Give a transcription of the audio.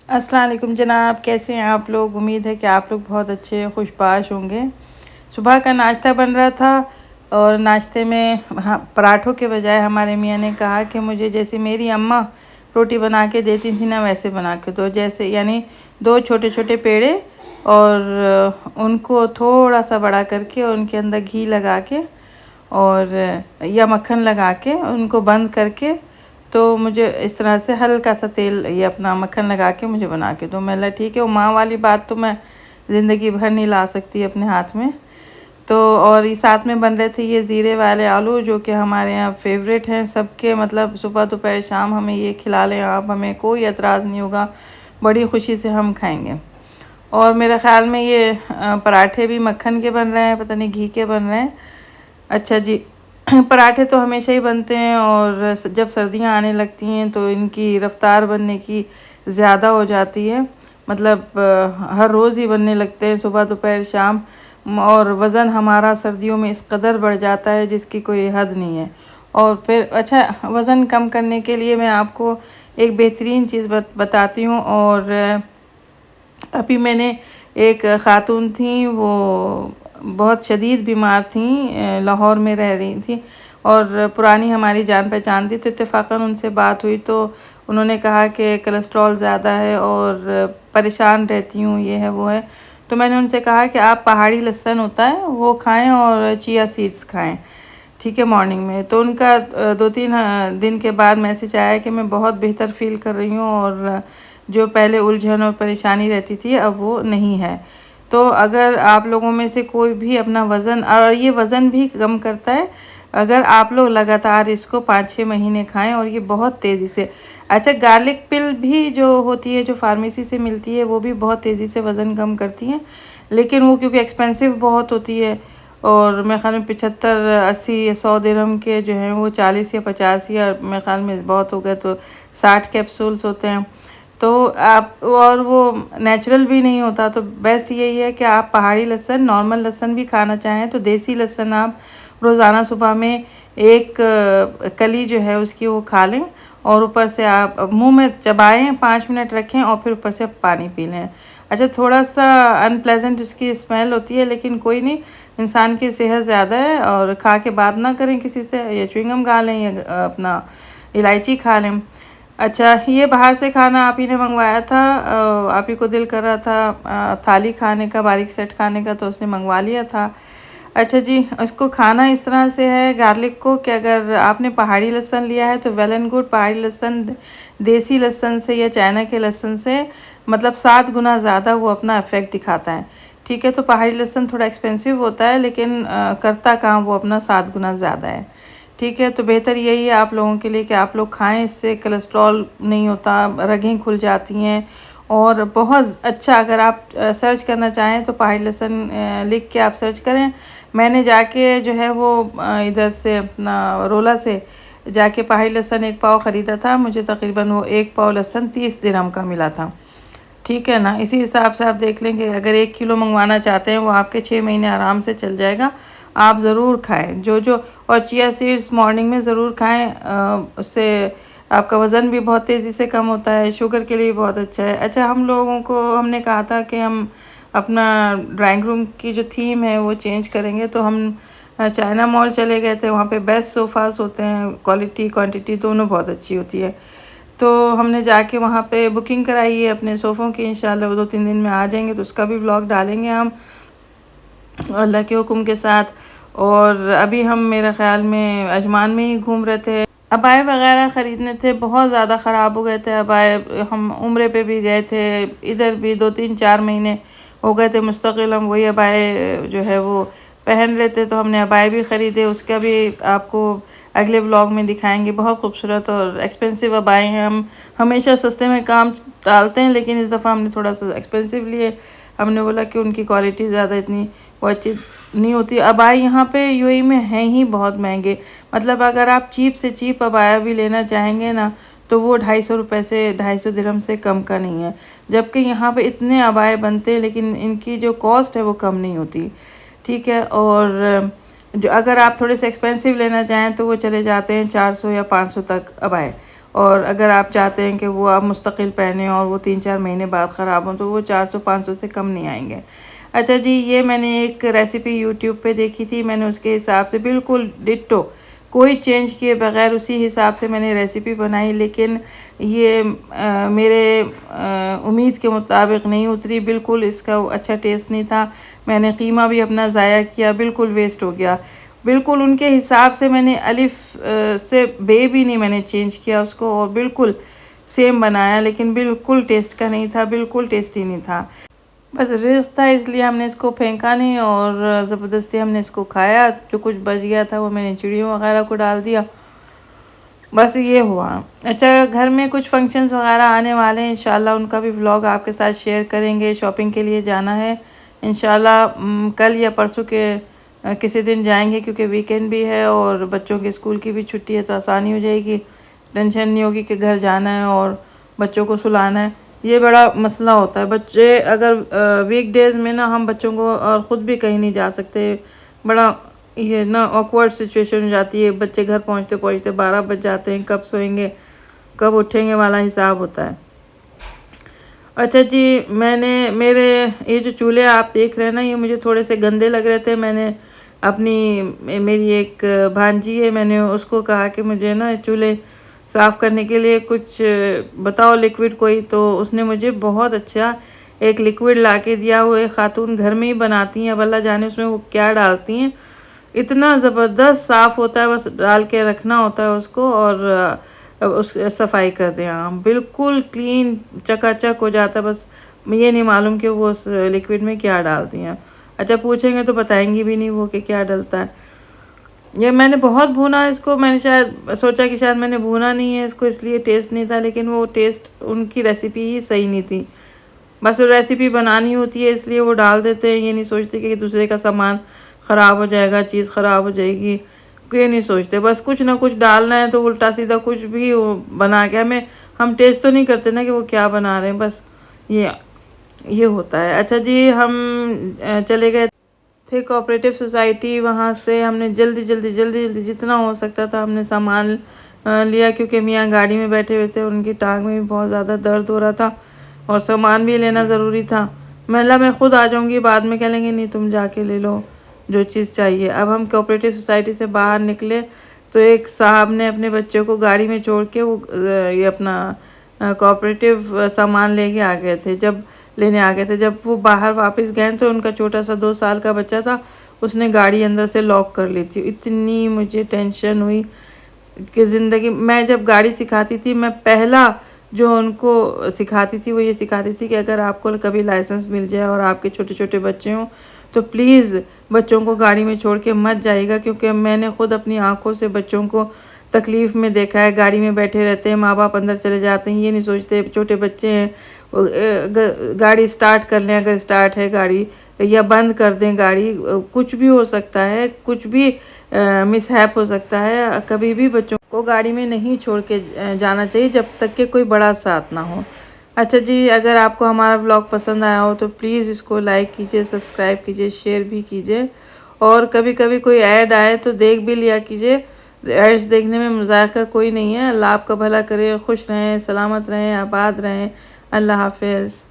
अस्सलाम वालेकुम जनाब, कैसे हैं आप लोग। उम्मीद है कि आप लोग बहुत अच्छे खुशबाश होंगे। सुबह का नाश्ता बन रहा था और नाश्ते में पराठों के बजाय हमारे मियाँ ने कहा कि मुझे जैसे मेरी अम्मा रोटी बना के देती थी ना, वैसे बना के दो। जैसे यानी दो छोटे छोटे पेड़े और उनको थोड़ा सा बड़ा करके उनके अंदर घी लगा के और या मक्खन लगा के उनको बंद करके, तो मुझे इस तरह से हल्का सा तेल ये अपना मक्खन लगा के मुझे बना के दो। मैं ठीक है, वो माँ वाली बात तो मैं ज़िंदगी भर नहीं ला सकती अपने हाथ में। तो और ये साथ में बन रहे थे ये ज़ीरे वाले आलू, जो कि हमारे यहाँ फेवरेट हैं सबके। मतलब सुबह दोपहर शाम हमें ये खिला लें आप, हमें कोई एतराज़ नहीं होगा, बड़ी खुशी से हम खाएंगे। और मेरे ख़्याल में ये पराठे भी मक्खन के बन रहे हैं, पता नहीं घी के बन रहे हैं। अच्छा जी। पराठे तो हमेशा ही बनते हैं और जब सर्दियां आने लगती हैं तो इनकी रफ्तार बनने की ज़्यादा हो जाती है। मतलब हर रोज़ ही बनने लगते हैं, सुबह दोपहर शाम। और वज़न हमारा सर्दियों में इस कदर बढ़ जाता है जिसकी कोई हद नहीं है। और फिर अच्छा, वज़न कम करने के लिए मैं आपको एक बेहतरीन चीज़ बताती हूँ। और अभी मैंने एक ख़ातून थी, वो बहुत शदीद बीमार थी, लाहौर में रह रही थी और पुरानी हमारी जान पहचान थी। तो इत्तेफाकन उनसे बात हुई तो उन्होंने कहा कि कोलेस्ट्रॉल ज़्यादा है और परेशान रहती हूँ, ये है वो है। तो मैंने उनसे कहा कि आप पहाड़ी लहसुन होता है वो खाएं और चिया सीड्स खाएं, ठीक है, मॉर्निंग में। तो उनका 2-3 दिन के बाद मैसेज आया कि मैं बहुत बेहतर फ़ील कर रही हूँ और जो पहले उलझन और परेशानी रहती थी अब वो नहीं है। तो अगर आप लोगों में से कोई भी अपना वज़न, और ये वज़न भी कम करता है अगर आप लोग लगातार इसको 5-6 महीने खाएं, और ये बहुत तेज़ी से। अच्छा, गार्लिक पिल भी जो होती है, जो फार्मेसी से मिलती है, वो भी बहुत तेज़ी से वज़न कम करती हैं, लेकिन वो क्योंकि एक्सपेंसिव बहुत होती है। और मेरे ख़्याल में 75-80 या 100 दिरहम के जो हैं वो 40 या 50, या मेरे ख़्याल में बहुत हो गए तो 60 कैप्सूल्स होते हैं। तो आप, और वो नेचुरल भी नहीं होता। तो बेस्ट यही है कि आप पहाड़ी लहसुन, नॉर्मल लहसुन भी खाना चाहें तो देसी लहसुन आप रोज़ाना सुबह में एक कली जो है उसकी वो खा लें, और ऊपर से आप मुंह में चबाएं, 5 मिनट रखें और फिर ऊपर से पानी पी लें। अच्छा, थोड़ा सा अनप्लेजेंट उसकी स्मेल होती है, लेकिन कोई नहीं, इंसान की सेहत ज़्यादा है। और खा के बात ना करें किसी से, या च्युइंगम खा लें या अपना इलायची खा लें। अच्छा, ये बाहर से खाना आप ही ने मंगवाया था, आप ही को दिल कर रहा था थाली खाने का, बारीक सेट खाने का, तो उसने मंगवा लिया था। अच्छा जी, उसको खाना इस तरह से है गार्लिक को, कि अगर आपने पहाड़ी लहसुन लिया है तो वेल एंड गुड। पहाड़ी लहसुन देसी लहसुन से या चाइना के लहसुन से मतलब 7 गुना ज़्यादा वो अपना इफ़ेक्ट दिखाता है, ठीक है। तो पहाड़ी लहसुन थोड़ा एक्सपेंसिव होता है, लेकिन करता काम वो अपना 7 गुना ज़्यादा है, ठीक है। तो बेहतर यही है आप लोगों के लिए कि आप लोग खाएं, इससे कोलेस्ट्रॉल नहीं होता, रगें खुल जाती हैं। और बहुत अच्छा, अगर आप सर्च करना चाहें तो पहाड़ी लहसुन लिख के आप सर्च करें। मैंने जाके जो है वो इधर से अपना रोला से जाके पहाड़ी लहसुन 1 पाव ख़रीदा था। मुझे तकरीबन वो 1 पाव लहसुन 30 दिरहम का मिला था, ठीक है ना। इसी हिसाब से आप देख लेंगे, अगर 1 किलो मंगवाना चाहते हैं वो आपके 6 महीने आराम से चल जाएगा। आप ज़रूर खाएं जो और चिया सीड्स मॉर्निंग में ज़रूर खाएं, उससे आपका वज़न भी बहुत तेज़ी से कम होता है, शुगर के लिए बहुत अच्छा है। अच्छा, हम लोगों को हमने कहा था कि हम अपना ड्राइंग रूम की जो थीम है वो चेंज करेंगे, तो हम चाइना मॉल चले गए थे। वहाँ पे बेस्ट सोफ़ास होते हैं, क्वालिटी क्वांटिटी दोनों बहुत अच्छी होती है। तो हमने जाके वहाँ पे बुकिंग कराई है अपने सोफ़ों की, इंशाल्लाह वो 2-3 दिन में आ जाएंगे, तो उसका भी ब्लॉग डालेंगे हम अल्लाह के हुक्म के साथ। और अभी हम मेरे ख़्याल में अजमान में ही घूम रहे थे, अबाए वगैरह ख़रीदने थे, बहुत ज़्यादा ख़राब हो गए थे अबाए। हम उम्रे पे भी गए थे, इधर भी 2-3-4 महीने हो गए थे मुस्तकिल हम वही अबाए जो है वो पहन रहे थे। तो हमने अबाए भी ख़रीदे, उसका भी आपको अगले व्लॉग में दिखाएंगे। बहुत खूबसूरत और एक्सपेंसिव अबाए हैं। हम हमेशा सस्ते में काम डालते हैं, लेकिन इस दफ़ा हमने थोड़ा सा एक्सपेंसिव लिए। हमने बोला कि उनकी क्वालिटी ज़्यादा इतनी वो अच्छी नहीं होती। अबाए यहाँ पे यूएई में हैं ही बहुत महंगे। मतलब अगर आप चीप से चीप अबाया भी लेना चाहेंगे ना, तो वो 250 रुपये से 250 दिरहम से कम का नहीं है। जबकि यहाँ पे इतने अबाए बनते हैं, लेकिन इनकी जो कॉस्ट है वो कम नहीं होती, ठीक है। और जो अगर आप थोड़े से एक्सपेंसिव लेना चाहें तो वो चले जाते हैं 400 या 500 तक अबाए। और अगर आप चाहते हैं कि वो आप मुस्तकिल पहने और वो 3-4 महीने बाद ख़राब हों तो वो 400-500 से कम नहीं आएंगे। अच्छा जी, ये मैंने एक रेसिपी यूट्यूब पे देखी थी, मैंने उसके हिसाब से बिल्कुल डिट्टो कोई चेंज किए बगैर उसी हिसाब से मैंने रेसिपी बनाई, लेकिन ये मेरे उम्मीद के मुताबिक नहीं उतरी, बिल्कुल इसका अच्छा टेस्ट नहीं था। मैंने कीमा भी अपना ज़ाया किया, बिल्कुल वेस्ट हो गया। बिल्कुल उनके हिसाब से मैंने अलिफ से बे भी नहीं मैंने चेंज किया उसको, और बिल्कुल सेम बनाया, लेकिन बिल्कुल टेस्ट का नहीं था, बिल्कुल टेस्टी नहीं था। बस रिस्क था इसलिए हमने इसको फेंका नहीं और ज़बरदस्ती हमने इसको खाया। जो कुछ बच गया था वो मैंने चिड़ियों वगैरह को डाल दिया। बस ये हुआ। अच्छा, घर में कुछ फंक्शंस वगैरह आने वाले हैं, इंशाल्लाह उनका भी व्लॉग आपके साथ शेयर करेंगे। शॉपिंग के लिए जाना है इंशाल्लाह, कल या परसों के किसी दिन जाएंगे, क्योंकि वीकेंड भी है और बच्चों के स्कूल की भी छुट्टी है, तो आसानी हो जाएगी। टेंशन नहीं होगी कि घर जाना है और बच्चों को सुलाना है। ये बड़ा मसला होता है। बच्चे अगर वीक डेज़ में ना हम बच्चों को और ख़ुद भी कहीं नहीं जा सकते, बड़ा ये ना ऑकवर्ड सिचुएशन हो जाती है। बच्चे घर पहुंचते पहुंचते 12 बज जाते हैं, कब सोएंगे कब उठेंगे वाला हिसाब होता है। अच्छा जी, मैंने मेरे ये जो चूल्हे आप देख रहे हैं ना, ये मुझे थोड़े से गंदे लग रहे थे। मैंने अपनी मेरी एक भांजी है, मैंने उसको कहा कि मुझे ना चूल्हे साफ़ करने के लिए कुछ बताओ लिक्विड कोई, तो उसने मुझे बहुत अच्छा एक लिक्विड ला के दिया। वो एक खातून घर में ही बनाती हैं, अब अल्लाह जाने उसमें वो क्या डालती हैं, इतना ज़बरदस्त साफ़ होता है। बस डाल के रखना होता है उसको और उस सफाई कर दें हम, बिल्कुल क्लीन चकाचक हो जाता है। बस ये नहीं मालूम कि वो उस लिक्विड में क्या डालती हैं। अच्छा, पूछेंगे तो बताएंगी भी नहीं वो कि क्या डलता है। ये मैंने बहुत भूना इसको, मैंने शायद सोचा कि शायद मैंने भूना नहीं है इसको इसलिए टेस्ट नहीं था, लेकिन वो टेस्ट उनकी रेसिपी ही सही नहीं थी। बस वो रेसिपी बनानी होती है इसलिए वो डाल देते हैं, ये नहीं सोचते कि दूसरे का सामान ख़राब हो जाएगा, चीज़ ख़राब हो जाएगी, ये नहीं सोचते। बस कुछ ना कुछ डालना है तो उल्टा सीधा कुछ भी वो बना के हम टेस्ट तो नहीं करते ना कि वो क्या बना रहे हैं, बस ये होता है। अच्छा जी, हम चले गए थे कोऑपरेटिव सोसाइटी, वहाँ से हमने जल्दी जल्दी जल्दी जल्दी जितना हो सकता था हमने सामान लिया, क्योंकि मियाँ गाड़ी में बैठे हुए थे, उनकी टांग में भी बहुत ज़्यादा दर्द हो रहा था और सामान भी लेना ज़रूरी था। मैं ख़ुद आ जाऊँगी, बाद में कह लेंगे नहीं तुम जाके ले लो जो चीज़ चाहिए। अब हम कोऑपरेटिव सोसाइटी से बाहर निकले तो एक साहब ने अपने बच्चों को गाड़ी में छोड़ के वो ये अपना कोऑपरेटिव सामान लेके आ गए थे। जब लेने आ गए थे, जब वो बाहर वापस गए तो उनका छोटा सा 2 साल का बच्चा था, उसने गाड़ी अंदर से लॉक कर ली थी। इतनी मुझे टेंशन हुई कि ज़िंदगी, मैं जब गाड़ी सिखाती थी, मैं पहला जो उनको सिखाती थी वो ये सिखाती थी कि अगर आपको कभी लाइसेंस मिल जाए और आपके छोटे छोटे बच्चे हों तो प्लीज़ बच्चों को गाड़ी में छोड़ के मत जाइएगा, क्योंकि मैंने ख़ुद अपनी आंखों से बच्चों को तकलीफ़ में देखा है। गाड़ी में बैठे रहते हैं, माँ बाप अंदर चले जाते हैं, ये नहीं सोचते छोटे बच्चे हैं, गाड़ी स्टार्ट कर लें, अगर स्टार्ट है गाड़ी, या बंद कर दें गाड़ी, कुछ भी हो सकता है, कुछ भी मिसहैप हो सकता है। कभी भी बच्चों को गाड़ी में नहीं छोड़ के जाना चाहिए जब तक कि कोई बड़ा साथ ना हो। अच्छा जी, अगर आपको हमारा ब्लॉग पसंद आया हो तो प्लीज़ इसको लाइक कीजिए, सब्सक्राइब कीजिए, शेयर भी कीजिए, और कभी कभी कोई ऐड आए तो देख भी लिया कीजिए। एड्स देखने में मजाक कोई नहीं है। अल्लाह आपका भला करे, खुश रहें, सलामत रहें, आबाद रहें। अल्लाह हाफिज़।